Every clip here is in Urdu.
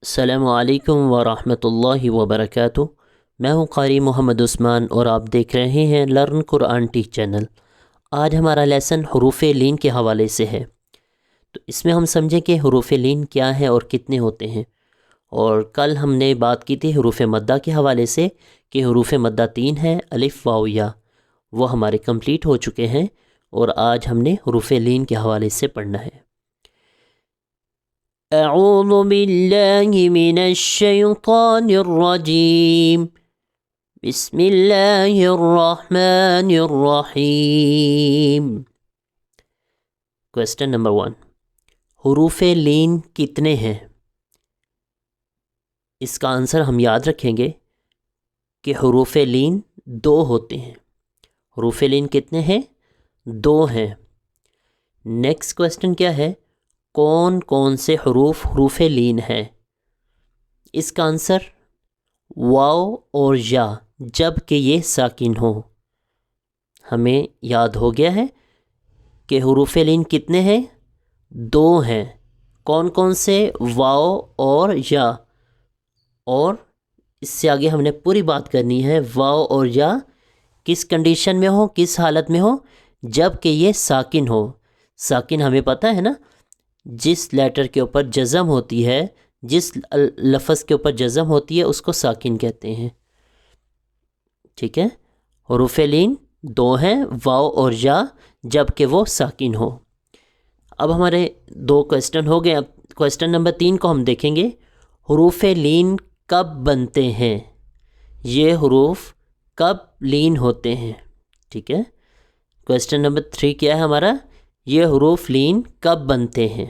السلام علیکم ورحمۃ اللہ وبرکاتہ۔ میں ہوں قاری محمد عثمان اور آپ دیکھ رہے ہیں لرن قرآن ٹیچ چینل۔ آج ہمارا لیسن حروف لین کے حوالے سے ہے، تو اس میں ہم سمجھیں کہ حروف لین کیا ہے اور کتنے ہوتے ہیں۔ اور کل ہم نے بات کی تھی حروف مدہ کے حوالے سے کہ حروف مدہ 3 ہے، الف واو یا، وہ ہمارے کمپلیٹ ہو چکے ہیں، اور آج ہم نے حروف لین کے حوالے سے پڑھنا ہے۔ اعوذ باللہ من الشیطان الرجیم، بسم اللہ الرحمن الرحیم۔ کوسچن نمبر 1، حروف لین کتنے ہیں؟ اس کا آنسر ہم یاد رکھیں گے کہ حروف لین 2 ہوتے ہیں۔ حروف لین کتنے ہیں؟ 2 ہیں۔ نیکسٹ کوسچن کیا ہے؟ کون کون سے حروف لین ہیں؟ اس کا آنسر واو اور یا، جب کہ یہ ساکن ہو۔ ہمیں یاد ہو گیا ہے کہ حروف لین کتنے ہیں؟ 2 ہیں۔ کون کون سے؟ واو اور یا۔ اور اس سے آگے ہم نے پوری بات کرنی ہے، واو اور یا کس کنڈیشن میں ہو، کس حالت میں ہو؟ جب کہ یہ ساکن ہو۔ ساکن ہمیں پتہ ہے نا، جس لیٹر کے اوپر جزم ہوتی ہے، جس لفظ کے اوپر جزم ہوتی ہے، اس کو ساکن کہتے ہیں۔ ٹھیک ہے، حروف لین 2 ہیں، واو اور یا، جب کہ وہ ساکن ہو۔ اب ہمارے 2 کوسچن ہو گئے۔ اب کوسچن نمبر 3 کو ہم دیکھیں گے، حروف لین کب بنتے ہیں؟ یہ حروف کب لین ہوتے ہیں؟ ٹھیک ہے، کوسچن نمبر 3 کیا ہے ہمارا؟ یہ حروف لین کب بنتے ہیں؟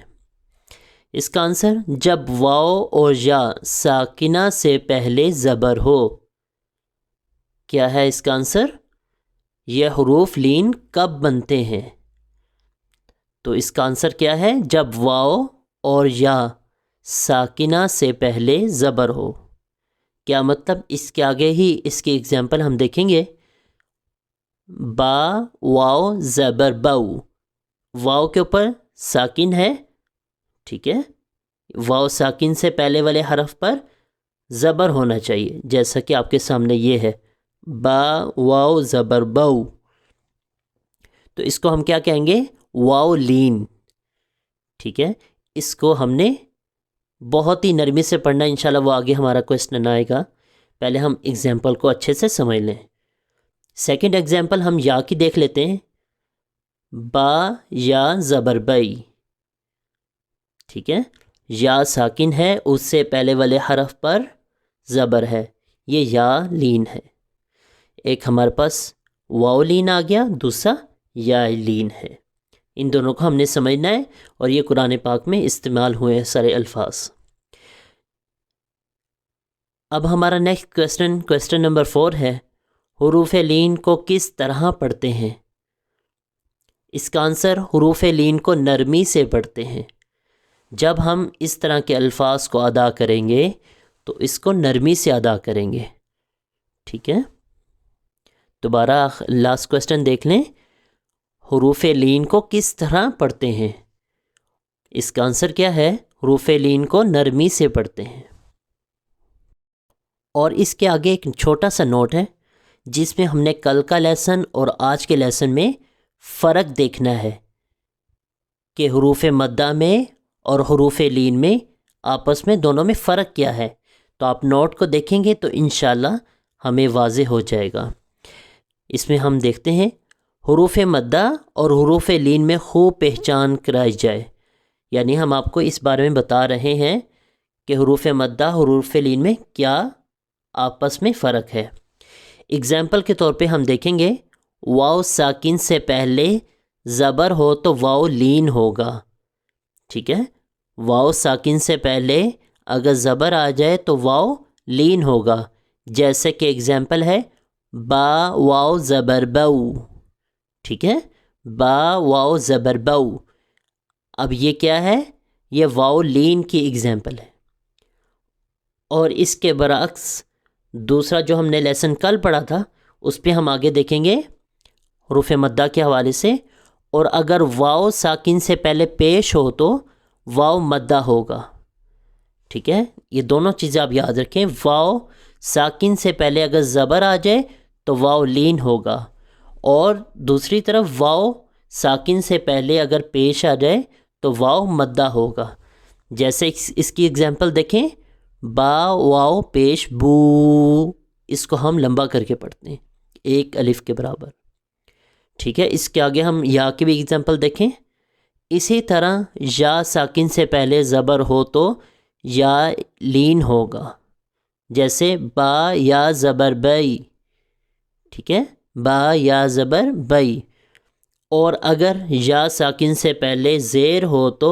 اس کا آنسر جب واو اور یا ساکنہ سے پہلے زبر ہو۔ کیا ہے اس کا آنسر؟ یہ حروف لین کب بنتے ہیں؟ تو اس کا آنسر کیا ہے؟ جب واو اور یا ساکنہ سے پہلے زبر ہو۔ کیا مطلب؟ اس کے آگے ہی اس کی اگزامپل ہم دیکھیں گے۔ با واو زبر بو، واو کے اوپر ساکن ہے، ٹھیک ہے، واو ساکن سے پہلے والے حرف پر زبر ہونا چاہیے، جیسا کہ آپ کے سامنے یہ ہے، با واو زبر بو۔ تو اس کو ہم کیا کہیں گے؟ واو لین۔ ٹھیک ہے، اس کو ہم نے بہت ہی نرمی سے پڑھنا، انشاءاللہ وہ آگے ہمارا کوسچن آئے گا۔ پہلے ہم ایگزامپل کو اچھے سے سمجھ لیں۔ سیکنڈ ایگزامپل ہم یا کی دیکھ لیتے ہیں، با یا زبر بئی۔ ٹھیک ہے، یا ساکن ہے، اس سے پہلے والے حرف پر زبر ہے، یہ یا لین ہے۔ ایک ہمارے پاس واو لین آ گیا، دوسرا یا لین ہے۔ ان دونوں کو ہم نے سمجھنا ہے، اور یہ قرآن پاک میں استعمال ہوئے ہیں سارے الفاظ۔ اب ہمارا نیکسٹ کوسچن نمبر 4 ہے، حروف لین کو کس طرح پڑھتے ہیں؟ اس کا آنسر حروف لین کو نرمی سے پڑھتے ہیں۔ جب ہم اس طرح کے الفاظ کو ادا کریں گے تو اس کو نرمی سے ادا کریں گے۔ ٹھیک ہے، دوبارہ لاسٹ کوسچن دیکھ لیں، حروف لین کو کس طرح پڑھتے ہیں؟ اس کا آنسر کیا ہے؟ حروف لین کو نرمی سے پڑھتے ہیں۔ اور اس کے آگے ایک چھوٹا سا نوٹ ہے، جس میں ہم نے کل کا لیسن اور آج کے لیسن میں فرق دیکھنا ہے کہ حروف مدہ میں اور حروف لین میں آپس میں دونوں میں فرق کیا ہے۔ تو آپ نوٹ کو دیکھیں گے تو انشاءاللہ ہمیں واضح ہو جائے گا۔ اس میں ہم دیکھتے ہیں، حروف مدہ اور حروف لین میں خوب پہچان کرائی جائے، یعنی ہم آپ کو اس بارے میں بتا رہے ہیں کہ حروف مدہ حروف لین میں کیا آپس میں فرق ہے۔ اگزامپل کے طور پہ ہم دیکھیں گے، واو ساکن سے پہلے زبر ہو تو واو لین ہوگا۔ ٹھیک ہے، واو ساکن سے پہلے اگر زبر آ جائے تو واو لین ہوگا، جیسے کہ اگزامپل ہے با واو زبر بو۔ ٹھیک ہے، با واو زبر بو۔ اب یہ کیا ہے؟ یہ واو لین کی اگزامپل ہے۔ اور اس کے برعکس دوسرا جو ہم نے لیسن کل پڑھا تھا، اس پہ ہم آگے دیکھیں گے حروف مدہ کے حوالے سے، اور اگر واو ساکن سے پہلے پیش ہو تو واو مدہ ہوگا۔ ٹھیک ہے، یہ دونوں چیزیں آپ یاد رکھیں. واو ساکن سے پہلے اگر زبر آ جائے تو واو لین ہوگا، اور دوسری طرف واو ساکن سے پہلے اگر پیش آ جائے تو واو مدہ ہوگا. جیسے اس کی اگزامپل دیکھیں، با واو پیش بو، اس کو ہم لمبا کر کے پڑھتے ہیں ایک الف کے برابر. ٹھیک ہے، اس کے آگے ہم یا کی بھی اگزامپل دیکھیں. اسی طرح یا ساکن سے پہلے زبر ہو تو یا لین ہوگا، جیسے با یا زبر بئی. ٹھیک ہے، با یا زبر بئی. اور اگر یا ساکن سے پہلے زیر ہو تو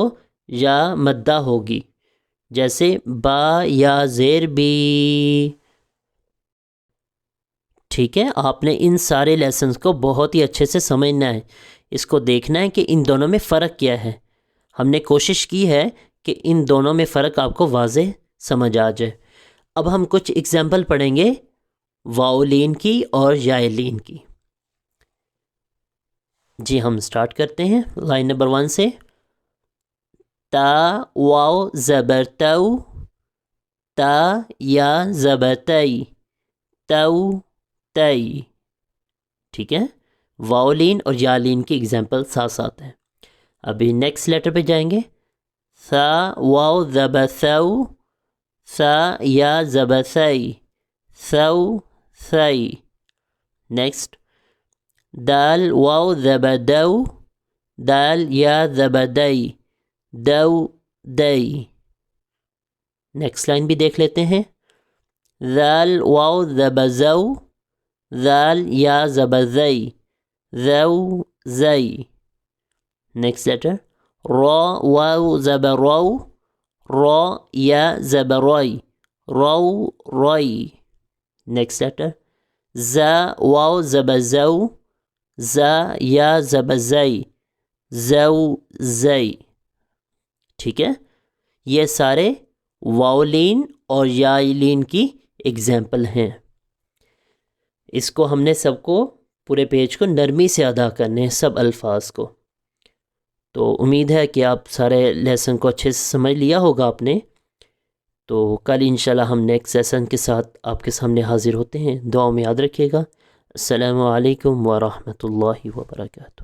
یا مدہ ہوگی، جیسے با یا زیر بی. ٹھیک ہے، آپ نے ان سارے لیسنز کو بہت ہی اچھے سے سمجھنا ہے، اس کو دیکھنا ہے کہ ان دونوں میں فرق کیا ہے. ہم نے کوشش کی ہے کہ ان دونوں میں فرق آپ کو واضح سمجھ آ جائے. اب ہم کچھ اگزامپل پڑھیں گے واؤلین کی اور یائلین کی. جی ہم سٹارٹ کرتے ہیں لائن نمبر 1 سے. تا واو زبر تو، تا یا زبر تئی، تو تئی. ٹھیک ہے، واؤلین اور یالین کی اگزامپل ساتھ ساتھ ہیں. ابھی نیکسٹ لیٹر پہ جائیں گے. ثا واو زبر ثو، ثا یا زبر ثئی، ثو ثئی. نیکسٹ دال واو زبر دو، دال یا زبر دئی، دو دئی. نیکسٹ لائن بھی دیکھ لیتے ہیں. ذال واو زبر زو، ذال یا زبر زئی، زو زئی. نیکسٹ لیٹر را واو زبر رو، را یا زبر روئی، رو روئی. نیکسٹ لیٹر زا واو زبر زو، زا یا زبر زئی، زو زئی. ٹھیک ہے، یہ سارے واؤلین اور یائلین کی اگزامپل ہیں. اس کو ہم نے سب کو پورے پیج کو نرمی سے ادا کرنے ہیں، سب الفاظ کو. تو امید ہے کہ آپ سارے لیسن کو اچھے سے سمجھ لیا ہوگا آپ نے. تو کل انشاءاللہ ہم نیکسٹ سیشن کے ساتھ آپ کے سامنے حاضر ہوتے ہیں. دعاؤں میں یاد رکھیے گا. السلام علیکم ورحمۃ اللہ وبرکاتہ.